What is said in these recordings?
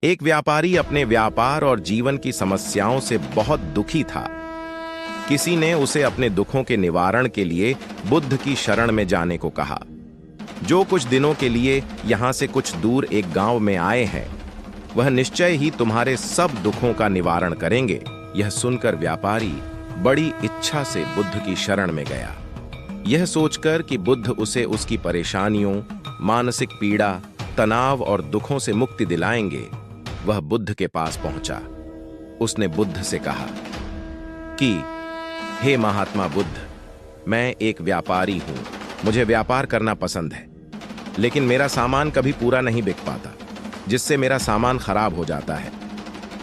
एक व्यापारी अपने व्यापार और जीवन की समस्याओं से बहुत दुखी था। किसी ने उसे अपने दुखों के निवारण के लिए बुद्ध की शरण में जाने को कहा, जो कुछ दिनों के लिए यहां से कुछ दूर एक गांव में आए हैं, वह निश्चय ही तुम्हारे सब दुखों का निवारण करेंगे। यह सुनकर व्यापारी बड़ी इच्छा से बुद्ध की शरण में गया, यह सोचकर कि बुद्ध उसे उसकी परेशानियों, मानसिक पीड़ा, तनाव और दुखों से मुक्ति दिलाएंगे। वह बुद्ध के पास पहुंचा। उसने बुद्ध से कहा कि हे महात्मा बुद्ध, मैं एक व्यापारी हूं, मुझे व्यापार करना पसंद है, लेकिन मेरा सामान कभी पूरा नहीं बिक पाता, जिससे मेरा सामान खराब हो जाता है,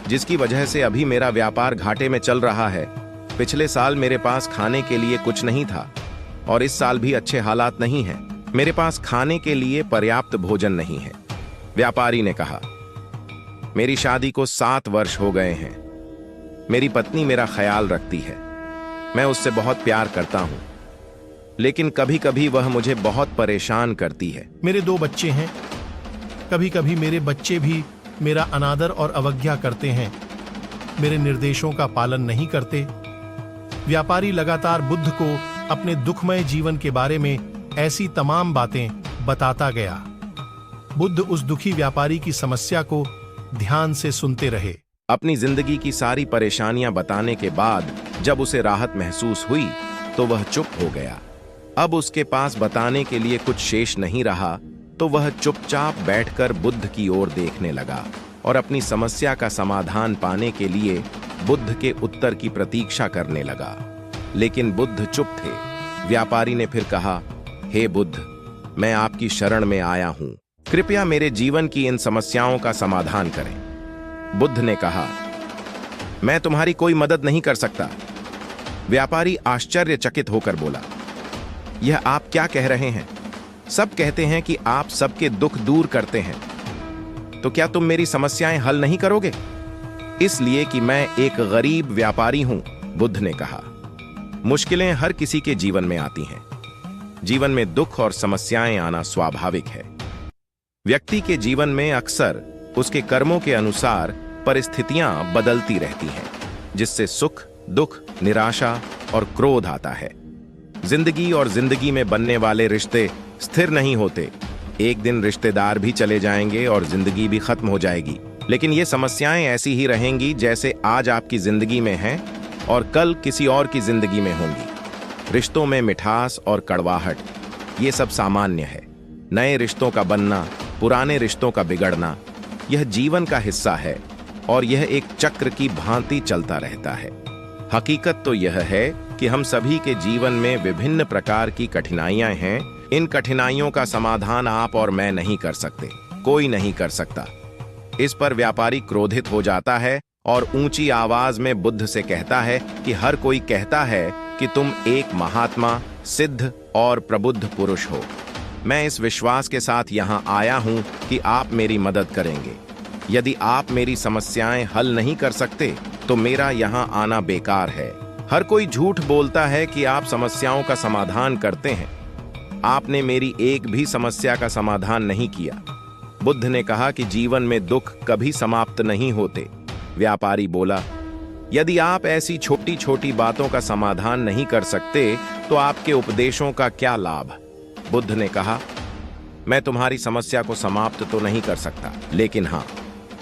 जिसकी वजह से अभी मेरा व्यापार घाटे में चल रहा है। पिछले साल मेरे पास खाने के लिए कुछ नहीं था और इस साल भी अच्छे हालात नहीं हैं। मेरे पास खाने के लिए पर्याप्त भोजन नहीं है। व्यापारी ने कहा, मेरी शादी को 7 वर्ष हो गए हैं। मेरी पत्नी मेरा ख्याल रखती है, मैं उससे बहुत प्यार करता हूं, लेकिन कभी कभी वह मुझे बहुत परेशान करती है। मेरे 2 बच्चे हैं। कभी कभी मेरे बच्चे भी मेरा अनादर और अवज्ञा करते हैं, मेरे निर्देशों का पालन नहीं करते। व्यापारी लगातार बुद्ध को अपने दुखमय जीवन के बारे में ऐसी तमाम बातें बताता गया। बुद्ध उस दुखी व्यापारी की समस्या को ध्यान से सुनते रहे। अपनी जिंदगी की सारी परेशानियां बताने के बाद जब उसे राहत महसूस हुई तो वह चुप हो गया। अब उसके पास बताने के लिए कुछ शेष नहीं रहा, तो वह चुपचाप बैठकर बुद्ध की ओर देखने लगा और अपनी समस्या का समाधान पाने के लिए बुद्ध के उत्तर की प्रतीक्षा करने लगा। लेकिन बुद्ध चुप थे। व्यापारी ने फिर कहा, हे बुद्ध, मैं आपकी शरण में आया हूं, कृपया मेरे जीवन की इन समस्याओं का समाधान करें। बुद्ध ने कहा, मैं तुम्हारी कोई मदद नहीं कर सकता। व्यापारी आश्चर्यचकित होकर बोला, यह आप क्या कह रहे हैं? सब कहते हैं कि आप सबके दुख दूर करते हैं, तो क्या तुम मेरी समस्याएं हल नहीं करोगे? इसलिए कि मैं एक गरीब व्यापारी हूं, बुद्ध ने कहा। मुश्किलें हर किसी के जीवन में आती हैं। जीवन में दुख और समस्याएं आना स्वाभाविक है। व्यक्ति के जीवन में अक्सर उसके कर्मों के अनुसार परिस्थितियां बदलती रहती हैं, जिससे सुख, दुख, निराशा और क्रोध आता है। जिंदगी और जिंदगी में बनने वाले रिश्ते स्थिर नहीं होते। एक दिन रिश्तेदार भी चले जाएंगे और जिंदगी भी खत्म हो जाएगी, लेकिन ये समस्याएं ऐसी ही रहेंगी जैसे आज आपकी जिंदगी में हैं और कल किसी और की जिंदगी में होंगी। रिश्तों में मिठास और कड़वाहट, ये सब सामान्य है। नए रिश्तों का बनना, पुराने रिश्तों का बिगड़ना, यह जीवन का हिस्सा है और यह एक चक्र की भांति चलता रहता है। हकीकत तो यह है कि हम सभी के जीवन में विभिन्न प्रकार की कठिनाइयां हैं। इन कठिनाइयों का समाधान आप और मैं नहीं कर सकते, कोई नहीं कर सकता। इस पर व्यापारी क्रोधित हो जाता है और ऊंची आवाज में बुद्ध से कहता है कि हर कोई कहता है कि तुम एक महात्मा, सिद्ध और प्रबुद्ध पुरुष हो। मैं इस विश्वास के साथ यहाँ आया हूँ कि आप मेरी मदद करेंगे। यदि आप मेरी समस्याएं हल नहीं कर सकते तो मेरा यहाँ आना बेकार है। हर कोई झूठ बोलता है कि आप समस्याओं का समाधान करते हैं। आपने मेरी एक भी समस्या का समाधान नहीं किया। बुद्ध ने कहा कि जीवन में दुख कभी समाप्त नहीं होते। व्यापारी बोला, यदि आप ऐसी छोटी छोटी बातों का समाधान नहीं कर सकते तो आपके उपदेशों का क्या लाभ? बुद्ध ने कहा, मैं तुम्हारी समस्या को समाप्त तो नहीं कर सकता, लेकिन हाँ,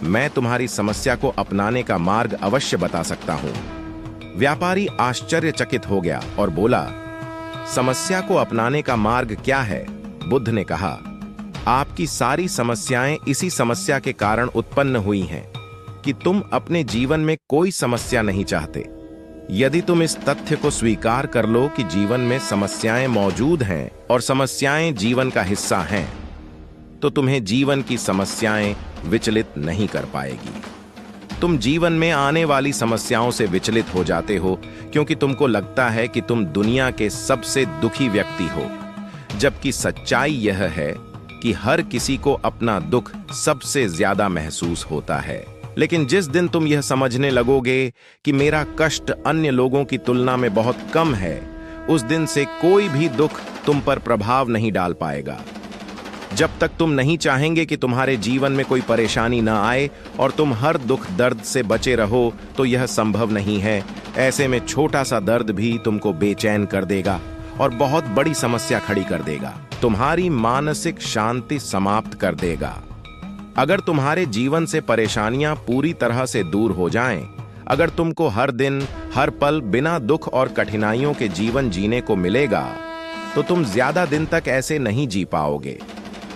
मैं तुम्हारी समस्या को अपनाने का मार्ग अवश्य बता सकता हूं। व्यापारी आश्चर्यचकित हो गया और बोला, समस्या को अपनाने का मार्ग क्या है? बुद्ध ने कहा, आपकी सारी समस्याएं इसी समस्या के कारण उत्पन्न हुई हैं कि तुम अपने जीवन में कोई समस्या नहीं चाहते। यदि तुम इस तथ्य को स्वीकार कर लो कि जीवन में समस्याएं मौजूद हैं और समस्याएं जीवन का हिस्सा हैं, तो तुम्हें जीवन की समस्याएं विचलित नहीं कर पाएगी। तुम जीवन में आने वाली समस्याओं से विचलित हो जाते हो क्योंकि तुमको लगता है कि तुम दुनिया के सबसे दुखी व्यक्ति हो, जबकि सच्चाई यह है कि हर किसी को अपना दुख सबसे ज्यादा महसूस होता है। लेकिन जिस दिन तुम यह समझने लगोगे कि मेरा कष्ट अन्य लोगों की तुलना में बहुत कम है, उस दिन से कोई भी दुख तुम पर प्रभाव नहीं डाल पाएगा। जब तक तुम नहीं चाहेंगे कि तुम्हारे जीवन में कोई परेशानी न आए और तुम हर दुख दर्द से बचे रहो, तो यह संभव नहीं है। ऐसे में छोटा सा दर्द भी तुमको बेचैन कर देगा और बहुत बड़ी समस्या खड़ी कर देगा, तुम्हारी मानसिक शांति समाप्त कर देगा। अगर तुम्हारे जीवन से परेशानियां पूरी तरह से दूर हो जाएं, अगर तुमको हर दिन हर पल बिना दुख और कठिनाइयों के जीवन जीने को मिलेगा, तो तुम ज्यादा दिन तक ऐसे नहीं जी पाओगे।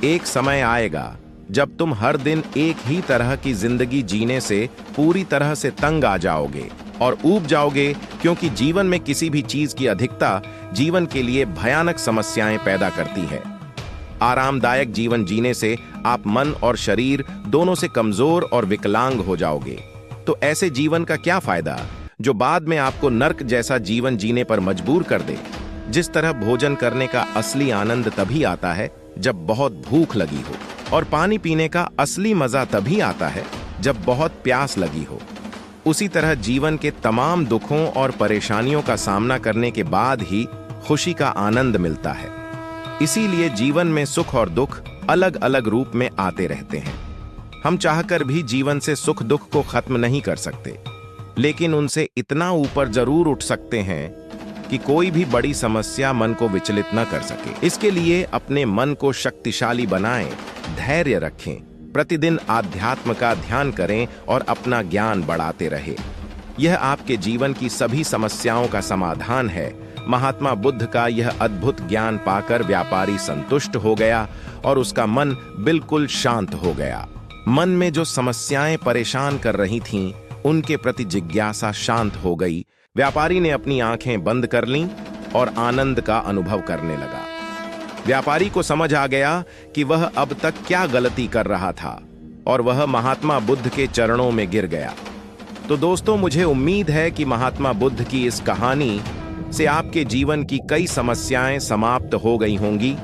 एक समय आएगा जब तुम हर दिन एक ही तरह की जिंदगी जीने से पूरी तरह से तंग आ जाओगे और ऊब जाओगे, क्योंकि जीवन में किसी भी चीज की अधिकता जीवन के लिए भयानक समस्याएं पैदा करती है। आरामदायक जीवन जीने से आप मन और शरीर दोनों से कमजोर और विकलांग हो जाओगे। तो ऐसे जीवन का क्या फायदा जो बाद में आपको नर्क जैसा जीवन जीने पर मजबूर कर दे। जिस तरह भोजन करने का असली आनंद तभी आता है जब बहुत भूख लगी हो, और पानी पीने का असली मजा तभी आता है जब बहुत प्यास लगी हो। उसी तरह जीवन के तमाम दुखों और परेशानियों का सामना करने के बाद ही खुशी का आनंद मिलता है। इसीलिए जीवन में सुख और दुख अलग अलग रूप में आते रहते हैं। हम चाहकर भी जीवन से सुख दुख को खत्म नहीं कर सकते, लेकिन उनसे इतना ऊपर जरूर उठ सकते हैं कि कोई भी बड़ी समस्या मन को विचलित न कर सके। इसके लिए अपने मन को शक्तिशाली बनाएं, धैर्य रखें, प्रतिदिन आध्यात्म का ध्यान करें और अपना ज्ञान बढ़ाते रहें। यह आपके जीवन की सभी समस्याओं का समाधान है। महात्मा बुद्ध का यह अद्भुत ज्ञान पाकर व्यापारी संतुष्ट हो गया और उसका मन बिल्कुल शांत हो गया। मन में जो समस्याएं परेशान कर रही थीं, उनके प्रति जिज्ञासा शांत हो गई। व्यापारी ने अपनी आंखें बंद कर लीं और आनंद का अनुभव करने लगा। व्यापारी को समझ आ गया कि वह अब तक क्या गलती कर रहा था और वह महात्मा बुद्ध के चरणों में गिर गया। तो दोस्तों, मुझे उम्मीद है कि महात्मा बुद्ध की इस कहानी से आपके जीवन की कई समस्याएं समाप्त हो गई होंगी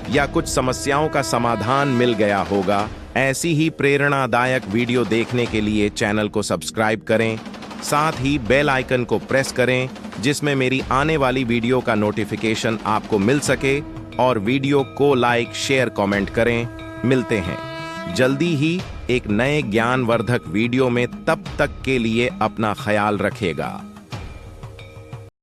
या कुछ समस्याओं का समाधान मिल गया होगा। ऐसी ही प्रेरणादायक वीडियो देखने के लिए चैनल को सब्सक्राइब करें, साथ ही बेल आइकन को प्रेस करें जिसमें मेरी आने वाली वीडियो का नोटिफिकेशन आपको मिल सके, और वीडियो को लाइक शेयर कमेंट करें। मिलते हैं जल्दी ही एक नए ज्ञानवर्धक वीडियो में। तब तक के लिए अपना ख्याल रखिएगा।